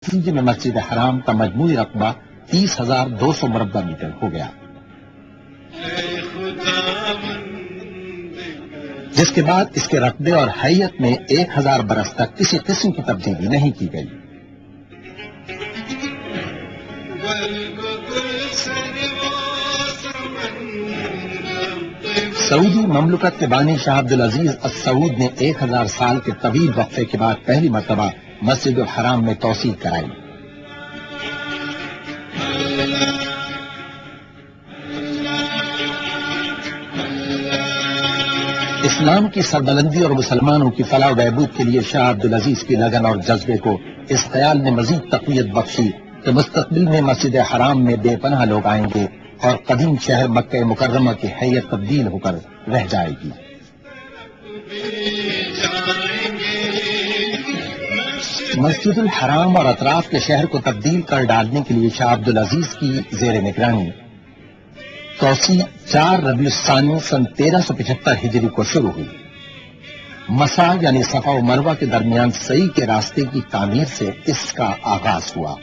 میں مسجد حرام کا مجموعی رقبہ 30,200 مربع میٹر ہو گیا، جس کے بعد اس کے رقبے اور حیت میں 1000 برس تک کسی قسم کی تبدیلی نہیں کی گئی۔ سعودی مملکت کے بانی شاہ عبدالعزیز السعود نے 1000 سال کے طویل وقفے کے بعد پہلی مرتبہ مسجد الحرام میں توسیع کرائی۔ اسلام کی سربلندی اور مسلمانوں کی فلاح و بہبود کے لیے شاہ عبدالعزیز کی لگن اور جذبے کو اس خیال نے مزید تقویت بخشی کہ مستقبل میں مسجد حرام میں بے پناہ لوگ آئیں گے اور قدیم شہر مکہ مکرمہ کی حیت تبدیل ہو کر رہ جائے گی۔ مسجد الحرام اور اطراف کے شہر کو تبدیل کر ڈالنے کے لیے شاہ عبدالعزیز کی زیر نگرانی توسیع 4 ربیع الثانی سن 1375 ہجری کو شروع ہوئی۔ مسا یعنی صفا و مروہ کے درمیان سعی کے راستے کی تعمیر سے اس کا آغاز ہوا۔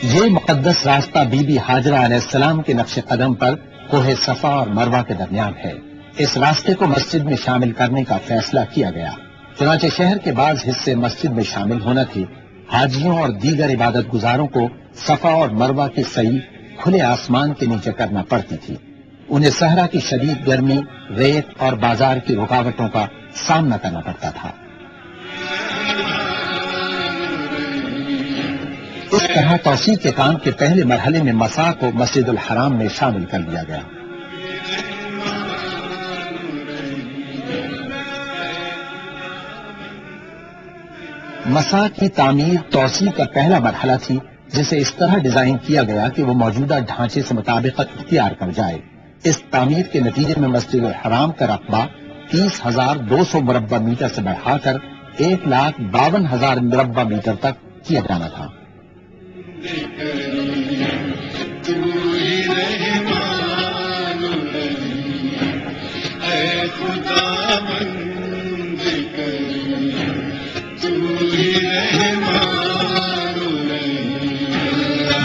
یہ مقدس راستہ بی بی ہاجرہ علیہ السلام کے نقش قدم پر کوہ صفا اور مروہ کے درمیان ہے۔ اس راستے کو مسجد میں شامل کرنے کا فیصلہ کیا گیا، چنانچہ شہر کے بعض حصے مسجد میں شامل ہونا تھے۔ حاجیوں اور دیگر عبادت گزاروں کو صفا اور مروہ کی سعی کھلے آسمان کے نیچے کرنا پڑتی تھی۔ انہیں صحرا کی شدید گرمی، ریت اور بازار کی رکاوٹوں کا سامنا کرنا پڑتا تھا۔ اس طرح توسیع کے کام کے پہلے مرحلے میں مسا کو مسجد الحرام میں شامل کر لیا گیا۔ مسا کی تعمیر توسیع کا پہلا مرحلہ تھی، جسے اس طرح ڈیزائن کیا گیا کہ وہ موجودہ ڈھانچے سے مطابقت اختیار کر جائے۔ اس تعمیر کے نتیجے میں مسجد الحرام کا رقبہ 30,200 مربع میٹر سے بڑھا کر 1,52,000 مربع میٹر تک کیا جانا تھا۔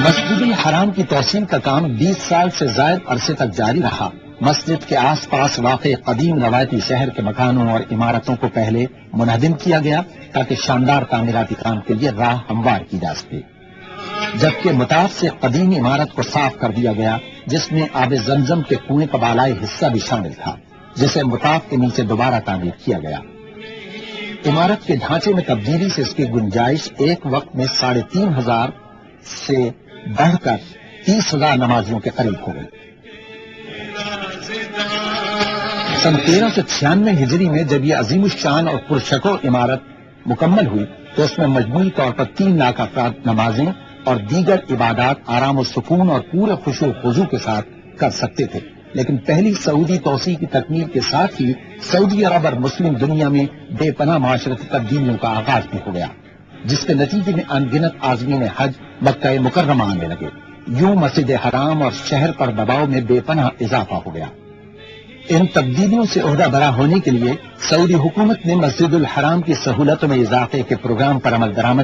مسجد الحرام کی توسیع کا کام 20 سال سے زائد عرصے تک جاری رہا۔ مسجد کے آس پاس واقع قدیم روایتی شہر کے مکانوں اور عمارتوں کو پہلے منہدم کیا گیا تاکہ شاندار تعمیراتی کام کے لیے راہ ہموار کی جا سکے، جبکہ مطاف سے قدیم عمارت کو صاف کر دیا گیا، جس میں آب زمزم کے کنویں کا بالائی حصہ بھی شامل تھا، جسے مطاف کے نیچے دوبارہ تعمیر کیا گیا۔ عمارت کے ڈھانچے میں تبدیلی سے اس کی گنجائش ایک وقت میں 3,500 سے بڑھ کر 30,000 نمازیوں کے قریب ہو گئی۔ سن 1396 ہجری میں جب یہ عظیم الشان اور پرشکو عمارت مکمل ہوئی تو اس میں مجموعی طور پر 3 لاکھ افراد نمازیں اور دیگر عبادات آرام و سکون اور پورے خشوع و خضوع کے ساتھ کر سکتے تھے۔ لیکن پہلی سعودی توسیع کی تکمیل کے ساتھ ہی سعودی عرب اور مسلم دنیا میں بے پناہ معاشرتی تبدیلیوں کا آغاز بھی ہو گیا، جس کے نتیجے میں انگنت عازمین حج مکہ مکرمہ آنے لگے۔ یوں مسجد حرام اور شہر پر دباؤ میں بے پناہ اضافہ ہو گیا۔ ان تبدیلیوں سے عہدہ برا ہونے کے لیے سعودی حکومت نے مسجد الحرام کی سہولتوں میں اضافے کے پروگرام پر عمل درآمد